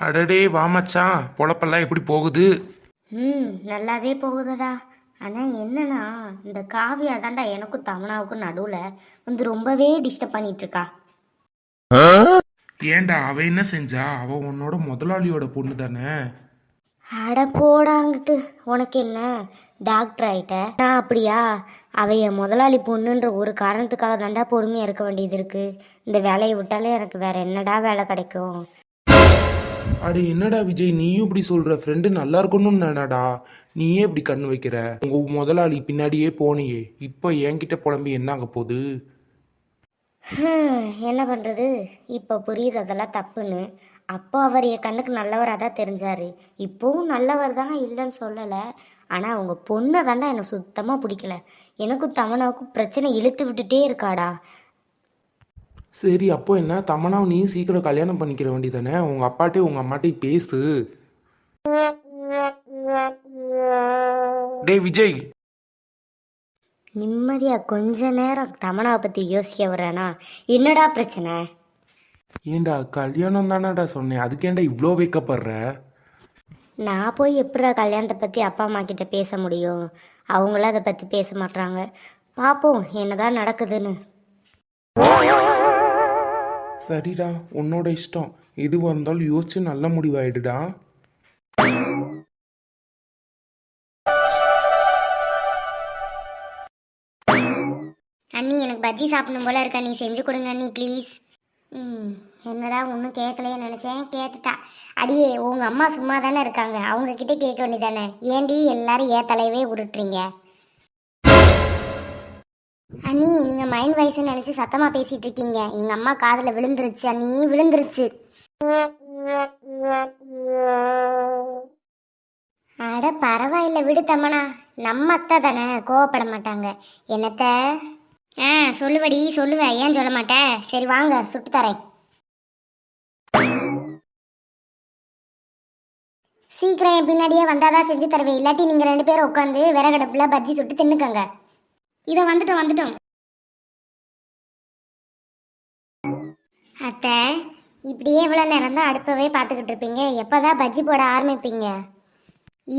அடடே வா மச்சான், பொழப்பெல்லாம் எப்படி போகுது? நல்லாவே போகுதுடா. ஆனால் என்னன்னா, இந்த காவியா தாண்டா எனக்கும் தமனாவுக்கும் நடுவில் வந்து ரொம்பவே டிஸ்டர்ப் பண்ணிட்டு இருக்கா. ஏன்டா அவ என்ன செஞ்சா? அவ உன்னோட முதலாளியோட பொண்ணு தானே? அட போடாங்கிட்டு, உனக்கு என்ன டாக்டர் ஆயிட்ட? நான் அப்படியா? அவ என் முதலாளி பொண்ணுன்ற ஒரு காரணத்துக்காக தாண்டா பொறுமையாக இருக்க வேண்டியது இருக்கு. இந்த வேலையை விட்டாலே எனக்கு வேற என்னடா வேலை கிடைக்கும்? அட என்னடா விஜய், நீயும் இப்படி சொல்ற? ஃப்ரெண்டு நல்லா இருக்கணும்னு நினைடா, நீயே இப்படி கண்ணு வைக்கிற? உங்க முதலாளி பின்னாடியே போனியே, இப்போ என்கிட்ட புலம்பி என்ன ஆக போகுது? என்ன பண்ணுறது? இப்போ புரியுது அதெல்லாம் தப்புன்னு. அப்போ அவர் என் கண்ணுக்கு நல்லவராக தான் தெரிஞ்சார். இப்போவும் நல்லவர் தானே, இல்லைன்னு சொல்லலை. ஆனால் அவங்க பொண்ணை தாண்டா எனக்கு சுத்தமாக பிடிக்கல. எனக்கும் தமனாவுக்கும் பிரச்சனை இழுத்து விட்டுட்டே இருக்காடா. சரி, அப்போ என்ன, தமனாவை நீ சீக்கிரம் கல்யாணம் பண்ணிக்கிற வேண்டியதானே? உங்க அப்பாட்டையும் உங்க அம்மாட்டையும் பேசு. டே விஜய், நிம்மதியாக கொஞ்ச நேரம் தமனாவை பற்றி யோசிக்க வர்றேனா? என்னடா பிரச்சனை? ஏண்டா கல்யாணம் தானடா சொன்னேன், அதுக்கேண்டா இவ்வளோ வைக்கப்படுற? நான் போய் எப்படா கல்யாணத்தை பற்றி அப்பா அம்மா கிட்ட பேச முடியும்? அவங்களும் அதை பற்றி பேச மாட்றாங்க. பார்ப்போம் என்னதான் நடக்குதுன்னு. சரிடா, உன்னோட இஷ்டம். எதுவாக இருந்தாலும் யோசிச்சு நல்ல முடிவாயிடுடா. அண்ணி, எனக்கு பஜ்ஜி சாப்பிடணும் போல இருக்கா, நீ செஞ்சு கொடுங்க அண்ணி ப்ளீஸ். என்னடா ஒன்றும் கேட்கலையே நினச்சேன், கேட்டுட்டா. அடியே, உங்கள் அம்மா சும்மா தானே இருக்காங்க, அவங்கக்கிட்ட கேட்க வேண்டியதானே? ஏண்டி எல்லாரும் ஏன் தலையவே உருட்டுறீங்க? அண்ணி, நீங்கள் மைண்ட் வாய்ஸ்ன்னு நினச்சி சத்தமாக பேசிகிட்டு இருக்கீங்க. எங்கள் அம்மா காதில் விழுந்துருச்சு அண்ணி, விழுந்துருச்சு. அட பரவாயில்ல விடு தம்மனா, நம்ம அத்தை தானே, கோவப்பட மாட்டாங்க. என்னத்த? சொல்லுவடி சொல்லுவேன், ஏன் சொல்ல மாட்டேன்? சரி வாங்க, சுட்டு தரேன். சீக்கிரம் என் பின்னாடியே வந்தாதான் செஞ்சு தருவேன், இல்லாட்டி நீங்க 2 பேரும் உட்காந்து விறகடுப்புல பஜ்ஜி சுட்டு தின்னுக்கங்க. இதோ வந்துட்டோம் வந்துட்டோம். அத்தை, இப்படியே இவ்வளவு நேரம் தான் அடுப்பவே பார்த்துக்கிட்டு இருப்பீங்க? எப்பதான் பஜ்ஜி போட ஆரம்பிப்பீங்க?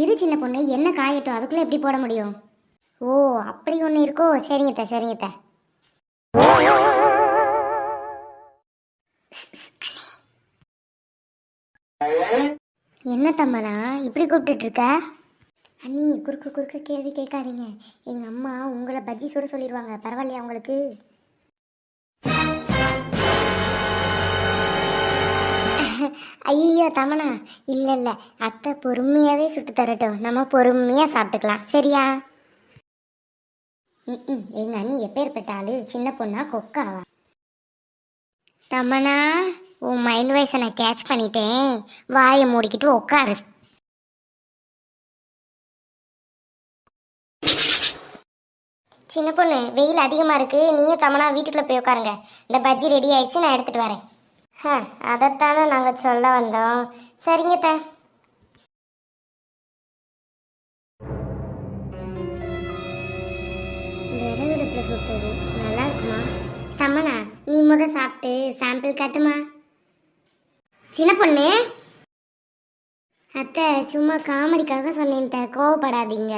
இரு சின்ன பொண்ணு, என்ன காயட்டும், அதுக்குள்ள எப்படி போட முடியும்? ஓ, அப்படி ஒன்று இருக்கோ? சரிங்கத்த சரிங்கத்த. என்ன தம்மனா இப்படி கூப்பிட்டுட்டு இருக்க? அண்ணி, குறுக்க குறுக்க கேள்வி கேட்காதீங்க. எங்க அம்மா உங்களை பஜ்ஜி சுட சொல்லிடுவாங்க, பரவாயில்லையா உங்களுக்கு? ஐயோ தமனா, இல்ல இல்ல, அத்தை பொறுமையாவே சுட்டு தரட்டும், நம்ம பொறுமையா சாப்பிட்டுக்கலாம், சரியா? எங்க அண்ணி எப்பேற்பட்ட ஆளு, சின்ன பொண்ணா கொக்காவா? தமனா, உன் மைண்ட் வாய்ஸை நான் கேட்ச் பண்ணிட்டேன், வாயை மூடிக்கிட்டு உட்காரு. சின்ன பொண்ணு, வெயில் அதிகமாக இருக்கு, நீயே தமனா வீட்டுக்குள்ளே போய் உட்காருங்க. இந்த பஜ்ஜி ரெடி ஆயிடுச்சு, நான் எடுத்துட்டு வரேன். அதைத்தானே நாங்கள் சொல்ல வந்தோம். சரிங்க த. விறகுடுப்பில் சுட்டது நல்லா இருக்குமா? தம்மனா, நீ முத சாப்பிட்டு சாம்பிள் காட்டுமா? சின்ன பொண்ணு. அத்தை, சும்மா காமெடிக்காக சொன்னேன், கோவப்படாதீங்க.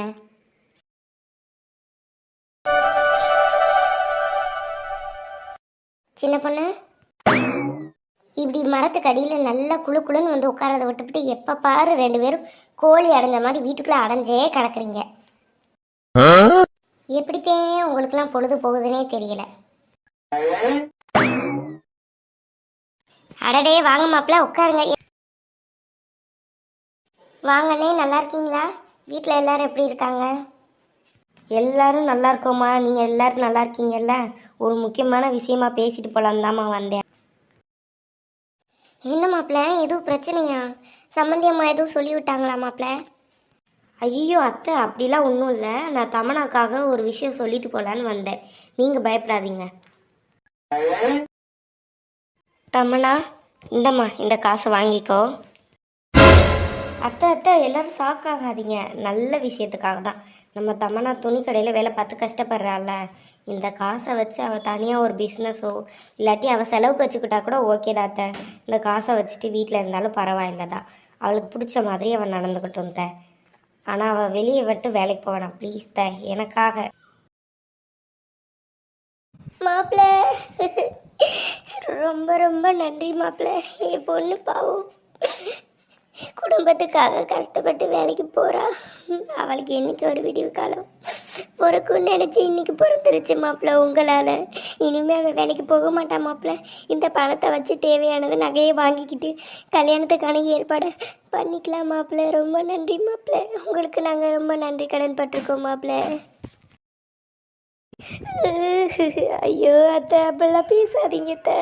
சின்ன பொண்ணு, இப்படி மரத்துக்கு அடியில் நல்லா குழு குழுன்னு வந்து உட்காரதை விட்டுவிட்டு எப்போ பாரு 2 பேரும் கோழி அடைஞ்ச மாதிரி வீட்டுக்குள்ளே அடைஞ்சே கிடக்குறீங்க. எப்படித்தேன் உங்களுக்குலாம் பொழுது போகுதுன்னே தெரியல. அடடே, வாங்க மாப்பிள்ள உட்காருங்க. வாங்கண்ணே, நல்லா இருக்கீங்களா? வீட்டில் எல்லாரும் எப்படி இருக்காங்க? எல்லாரும் நல்லா இருக்கோம்மா, நீங்கள் எல்லாரும் நல்லா இருக்கீங்கல்ல? ஒரு முக்கியமான விஷயமா பேசிட்டு போகலான்னு தாம்மா வந்தேன். என்ன மாப்பிள்ள, எதுவும் பிரச்சனையா? சம்மந்தி அம்மா எதுவும் சொல்லி விட்டாங்களா மாப்பிள்ள? ஐயோ அத்தை, அப்படிலாம் ஒன்றும் இல்லை. நான் தமனாக்காக ஒரு விஷயம் சொல்லிட்டு போகலான்னு வந்தேன், நீங்கள் பயப்படாதீங்க. தமனா, இந்தம்மா, இந்த காசை வாங்கிக்கோ. அத்தை அத்தை, எல்லாரும் ஷாக் ஆகாதீங்க, நல்ல விஷயத்துக்காக தான். நம்ம தமனா துணி கடையில் வேலை பார்த்து கஷ்டப்படுறாள், இந்த காசை வச்சு அவள் தனியாக ஒரு பிஸ்னஸோ இல்லாட்டி அவள் செலவுக்கு வச்சுக்கிட்டா கூட ஓகே தான் அத்தை. இந்த காசை வச்சுட்டு வீட்டில் இருந்தாலும் பரவாயில்ல தான். அவளுக்கு பிடிச்ச மாதிரி அவள் நடந்துக்கட்டும் த. ஆனால் அவள் வெளியே விட்டு வேலைக்கு போவேணாம் ப்ளீஸ் த, எனக்காக. மாப்பிள்ள ரொம்ப ரொம்ப நன்றி மாப்பிள்ள. என் பொண்ணு பாவம் குடும்பத்துக்காக கஷ்டப்பட்டு வேலைக்கு போகிறா. அவளுக்கு என்னைக்கு ஒரு விடிவு காலம் பிறக்கும்னு நினச்சி இன்னைக்கு பிறந்துருச்சு மாப்பிள்ள உங்களால். இனிமேல் அவள் வேலைக்கு போக மாட்டா மாப்பிள்ள. இந்த பணத்தை வச்சு தேவையானது நகையை வாங்கிக்கிட்டு கல்யாணத்துக்கான ஏற்பாடை பண்ணிக்கலாம் மாப்பிள்ள. ரொம்ப நன்றி மாப்பிள்ள. உங்களுக்கு நாங்கள் ரொம்ப நன்றி கடன் பட்டிருக்கோம் மாப்பிள்ள. ஐயோ அத்தை, அப்படிலாம் பேசாதீங்க அத்தை.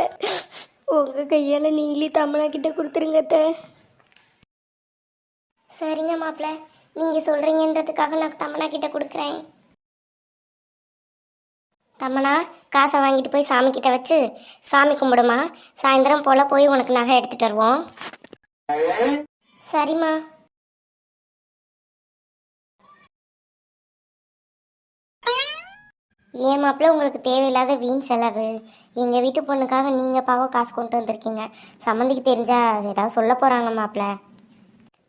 உங்கள் கையால் நீங்களே தமனா கிட்ட கொடுத்துருங்க அத்தை. சரிங்க மாப்பிள்ள, நீங்கள் சொல்கிறீங்கன்றதுக்காக நான் தமனா கிட்ட கொடுக்குறேன். தமனா, காசை வாங்கிட்டு போய் சாமி கிட்ட வச்சு சாமி கும்பிடுமா. சாயந்தரம் போல் போய் உனக்கு நகை எடுத்துகிட்டு வருவோம். சரிம்மா. ஏன் மாப்பிள்ள உங்களுக்கு தேவையில்லாத வீண் செலவு. எங்கள் வீட்டு பொண்ணுக்காக நீங்கள் பாவம் காசு கொண்டு வந்திருக்கீங்க. சம்மந்திக்கு தெரிஞ்சா ஏதாவது சொல்ல போகிறாங்க மாப்பிள்ள.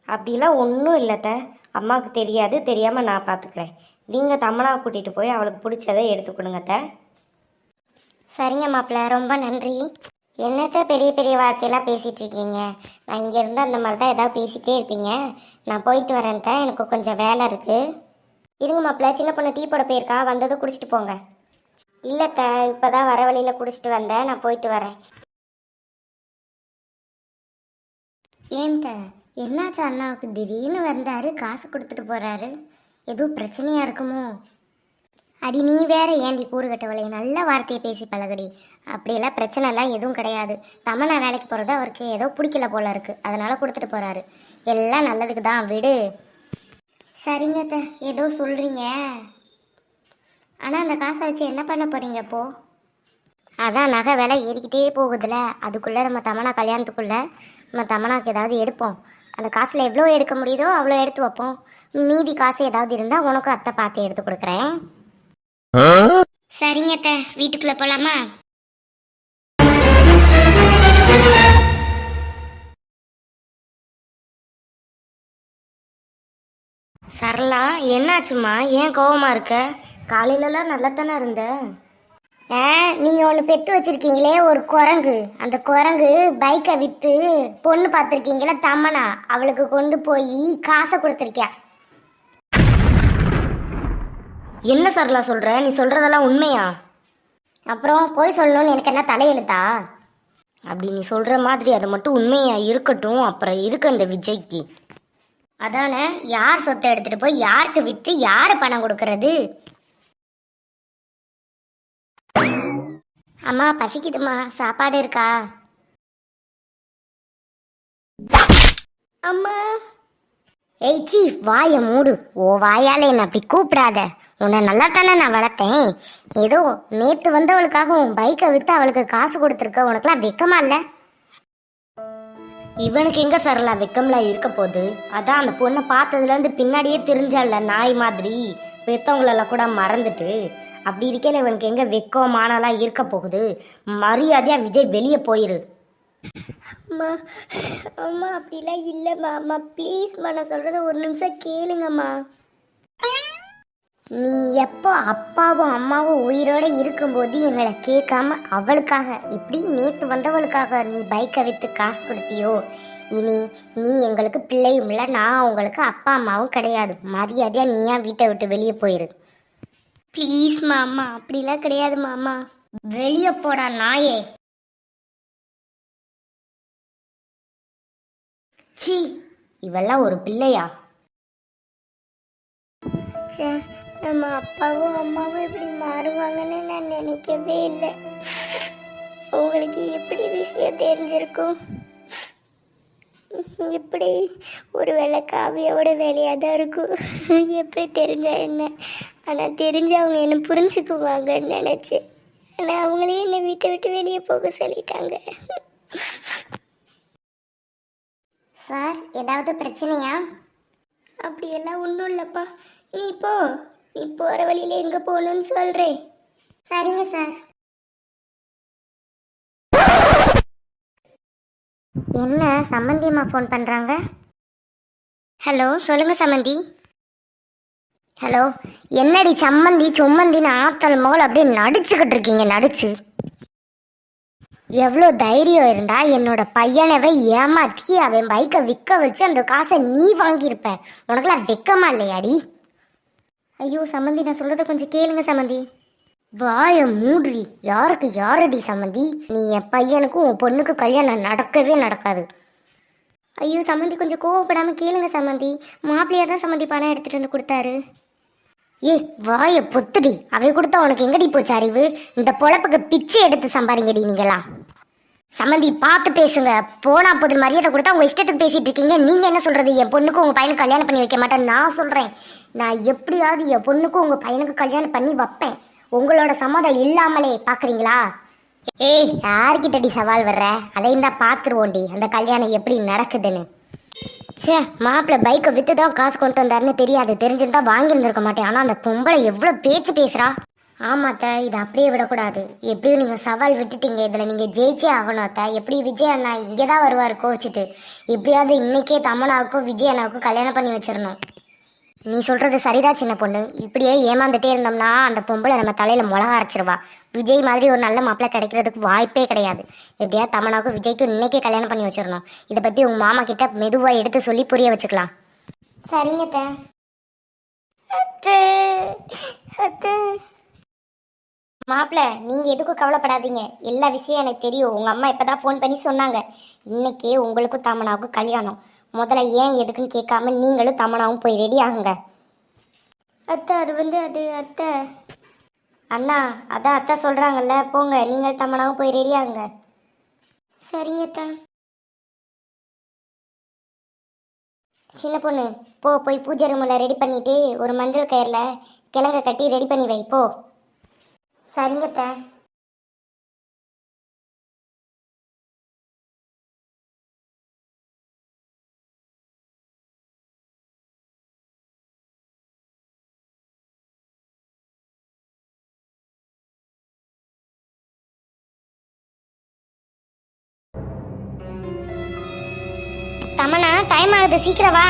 அப்படிலாம் ஒன்றும் இல்லைத்த. அம்மாவுக்கு தெரியாது, தெரியாமல் நான் பார்த்துக்கிறேன். நீங்கள் தம்மனாவை கூட்டிகிட்டு போய் அவளுக்கு பிடிச்சதை எடுத்து கொடுங்கத்த. சரிங்க மாப்பிள்ள, ரொம்ப நன்றி. என்னத்த பெரிய பெரிய வார்த்தையெல்லாம் பேசிகிட்டு இருக்கீங்க. நான் இங்கே இருந்து அந்த மாதிரி தான் ஏதாவது பேசிகிட்டே இருப்பீங்க. நான் போயிட்டு வரேன் தான், எனக்கு கொஞ்சம் வேலை இருக்குது. இருங்க மாப்பிள்ள, சின்ன பொண்ணு டீ போட போயிருக்கா, வந்ததும் குடிச்சிட்டு போங்க. இல்லைத்த, இப்போ தான் வர வழியில் குடிச்சிட்டு வந்தேன், நான் போயிட்டு வரேன். ஏன்த்த, என்னாச்சு அண்ணாவுக்கு திடீர்னு வந்தாரு, காசு கொடுத்துட்டு போகிறாரு? எதுவும் பிரச்சனையாக இருக்குமோ? அடி நீ வேற ஏண்டி கூறு கட்டவளை, நல்ல வார்த்தையை பேசி பழகடி. அப்படியெல்லாம் பிரச்சனைலாம் எதுவும் கிடையாது. தமனா வேலைக்கு போகிறது அவருக்கு ஏதோ பிடிக்கல போல இருக்குது, அதனால் கொடுத்துட்டு போகிறாரு. எல்லாம் நல்லதுக்கு தான், விடு. சரிங்க அத்தை, ஏதோ சொல்கிறீங்க. ஆனால் அந்த காசை வச்சு என்ன பண்ண போகிறீங்க இப்போது? அதான் நகை விலை ஏறிக்கிட்டே போகுதுல, அதுக்குள்ளே நம்ம தமனா கல்யாணத்துக்குள்ளே நம்ம தமனாவுக்கு ஏதாவது எடுப்போம். அந்த காசில் எவ்வளோ எடுக்க முடியுதோ அவ்வளோ எடுத்து வைப்போம். மீதி காசு ஏதாவது இருந்தால் உனக்கும் அத்தை பார்த்து எடுத்து கொடுக்குறேன். சரிங்க அத்தை, வீட்டுக்குள்ளே போகலாமா? சரளா, என்னாச்சுமா? ஏன் கோவமாக இருக்க? காலையிலலாம் நல்லா தானே இருந்த. நீங்கள் ஒன்று பெற்று வச்சுருக்கீங்களே ஒரு குரங்கு, அந்த குரங்கு பைக்கை விற்று பொண்ணு பார்த்துருக்கீங்களா தமனா, அவளுக்கு கொண்டு போய் காசை கொடுத்துருக்கியா. என்ன சரளா சொல்கிற? நீ சொல்கிறதெல்லாம் உண்மையா? அப்புறம் போய் சொல்லணும்னு எனக்கு என்ன தலையெழுத்தா? அப்படி நீ சொல்கிற மாதிரி அது மட்டும் உண்மையா இருக்கட்டும். அப்புறம் இருக்கு அந்த விஜய்க்கு. அதானே, யார் சொத்தை எடுத்துகிட்டு போய் யாருக்கு விற்று யார் பணம் கொடுக்கறது? அம்மா பசிக்குதுமா, சாப்பாடு இருக்கா? அம்மா. ஏய் சீ, வாயை மூடு. ஓ வாயால் என்னை அப்படி கூப்பிடாத. உன்னை நல்லா தானே நான் வளர்த்தேன். ஏதோ நேற்று வந்தவளுக்காக உன் பைக்கை விற்று அவளுக்கு காசு கொடுத்துருக்க, உனக்குலாம் வெக்கமா இல்லை? இவனுக்கு எங்கே சரளா வெக்கம்லாம் இருக்க போகுது? அதான் அந்த பொண்ணை பார்த்ததுலேருந்து பின்னாடியே தெரிஞ்சால நாய் மாதிரி, பெற்றவங்களெல்லாம் கூட மறந்துட்டு. அப்படி இருக்கையில் இவனுக்கு எங்கே வெக்கம் மானலாம் இருக்க போகுது? மரியாதையாக விஜய் வெளியே போயிரு. அம்மா அம்மா அப்படிலாம் இல்லைம்மா. அம்மா ப்ளீஸ்மா, நான் சொல்கிறத ஒரு நிமிஷம் கேளுங்கம்மா. நீ எப்போ அப்பாவும் அம்மாவும் உயிரோடு இருக்கும்போது எங்களை கேட்காம அவளுக்காக, இப்படி நேற்று வந்தவளுக்காக நீ பைக்கை விற்று காசு கொடுத்தியோ, இனி நீ எங்களுக்கு பிள்ளையும் இல்லை, நான் உங்களுக்கு அப்பா அம்மாவும் கிடையாது. மரியாதையாக நீயா வீட்டை விட்டு வெளியே போயிரு. ப்ளீஸ்மா அம்மா, அப்படிலாம் கிடையாதுமா அம்மா. வெளியே போடா நாயே. சி, இவெல்லாம் ஒரு பிள்ளையா? நம்ம அப்பாவும் அம்மாவும் இப்படி மாறுவாங்கன்னு நான் நினைக்கவே இல்லை. உங்களுக்கு எப்படி விஷயம் தெரிஞ்சிருக்கும்? எப்படி? ஒரு வேளை காவியோட வேலையாக தான் இருக்கும். எப்படி தெரிஞ்சா என்ன? ஆனால் தெரிஞ்சு அவங்க என்ன புரிஞ்சுக்குவாங்கன்னு நினச்சேன். ஆனால் அவங்களே என்னை வீட்டை விட்டு வெளியே போக சொல்லிட்டாங்க. சார், ஏதாவது பிரச்சனையா? அப்படியெல்லாம் ஒன்றும் இல்லைப்பா. நீ போகிற வழியில் எங்கே போகணும்னு சொல்கிறேன். சரிங்க சார். என்ன சம்மந்தியம்மா ஃபோன் பண்ணுறாங்க? ஹலோ, சொல்லுங்க சம்மந்தி. ஹலோ, என்னடி சம்மந்தி சொம்மந்தின்னு ஆத்தல் மோல் அப்படியே நடிச்சுக்கிட்டு இருக்கீங்க? நடிச்சு எவ்வளோ தைரியம் இருந்தா என்னோட பையனவை ஏமாத்தி அவன் பைக்கை விற்க வச்சு அந்த காசை நீ வாங்கியிருப்ப. உனக்கெல்லாம் வெக்கமா இல்லையாடி? ஐயோ சம்மந்தி, நான் சொல்றத கொஞ்சம் கேளுங்க சம்மந்தி. வாய மூட்ரி. யாருக்கு யாரடி சம்மந்தி? நீ என் பையனுக்கும் உன் பொண்ணுக்கு கல்யாணம் நடக்கவே நடக்காது. ஐயோ சம்மந்தி, கொஞ்சம் கோவப்படாம கேளுங்க சம்மந்தி. மாப்பிள்ளையா தான் சம்மந்தி பணம் எடுத்துட்டு வந்து கொடுத்தாரு. ஏய் வாய பொத்துடி. அவை கொடுத்தா உனக்கு எங்கடி போச்சு அறிவு? இந்த பொழப்புக்கு பிச்சை எடுத்து சம்பாதிங்கடி நீங்களாம். சம்மந்தி பார்த்து பேசுங்க. போனா போது மரியாதை கொடுத்தா உங்க இஷ்டத்துக்கு பேசிட்டு இருக்கீங்க. நீங்க என்ன சொல்றது? என் பொண்ணுக்கு உங்க பையனுக்கு கல்யாணம் பண்ணி வைக்க மாட்டேன் நான் சொல்றேன். நான் எப்படியாவது என் பொண்ணுக்கும் உங்க பையனுக்கு கல்யாணம் பண்ணி வைப்பேன். உங்களோட சம்மதம் இல்லாமலே பாக்குறீங்களா? ஏய் யார்கிட்டடி சவால் வர்ற? அதையும் தான் பாத்துருவோண்டி அந்த கல்யாணம் எப்படி நடக்குதுன்னு. சே, மாப்பிள்ளை பைக்கை வித்து தான் காசு கொண்டு வந்தாருன்னு தெரியாது. தெரிஞ்சிருந்தா வாங்கியிருந்திருக்க மாட்டேன். ஆனால் அந்த பொம்பளை எவ்வளோ பேச்சு பேசுகிறா. ஆமாத்த, இது அப்படியே விடக்கூடாது. எப்படியும் நீங்கள் சவால் விட்டுட்டீங்க. இதில் நீங்கள் ஜெயிச்சே ஆகணும் அத்தை. எப்படி விஜய் அண்ணா இங்கே தான் வருவார் கோவிச்சிட்டு. எப்படியாவது இன்னைக்கே தமனாவுக்கும் விஜய் அண்ணாவுக்கும் கல்யாணம் பண்ணி வச்சிடணும். நீ சொல்கிறது சரிதான் சின்ன பொண்ணு. இப்படியே ஏமாந்துட்டே இருந்தோம்னா அந்த பொம்பளை நம்ம தலையில் மிளகா அரைச்சிருவா. விஜய் மாதிரி ஒரு நல்ல மாப்பிள்ளை கிடைக்கிறதுக்கு வாய்ப்பே கிடையாது. எப்படியா தமனாவுக்கும் விஜய்க்கும் இன்னைக்கே கல்யாணம் பண்ணி வச்சிடணும். இதை பற்றி உங்கள் மாமா கிட்ட மெதுவாக எடுத்து சொல்லி புரிய வச்சுக்கலாம். சரிங்க மாப்பிள்ளை, நீங்கள் எதுக்கும் கவலைப்படாதீங்க. எல்லா விஷயம் எனக்கு தெரியும். உங்கள் அம்மா இப்போ தான் ஃபோன் பண்ணி சொன்னாங்க. இன்னைக்கே உங்களுக்கும் தமனாவுக்கும் கல்யாணம். முதல்ல ஏன் எதுக்குன்னு கேட்காம நீங்களும் தமனாவும் போய் ரெடி ஆகுங்க. அத்தை அது அத்தை. அண்ணா அதான் அத்தை சொல்கிறாங்கல்ல, போங்க நீங்கள் தமனாவும் போய் ரெடி ஆகுங்க. சரிங்க அத்தா. சின்ன பொண்ணு போ, போய் பூஜை ரூமில் ரெடி பண்ணிட்டு ஒரு மஞ்சள் கயிறில் கிழங்க கட்டி ரெடி பண்ணி வை போ. சரிங்க அத்தா. தமனா டைம் ஆகுது, சீக்கிரம் வா.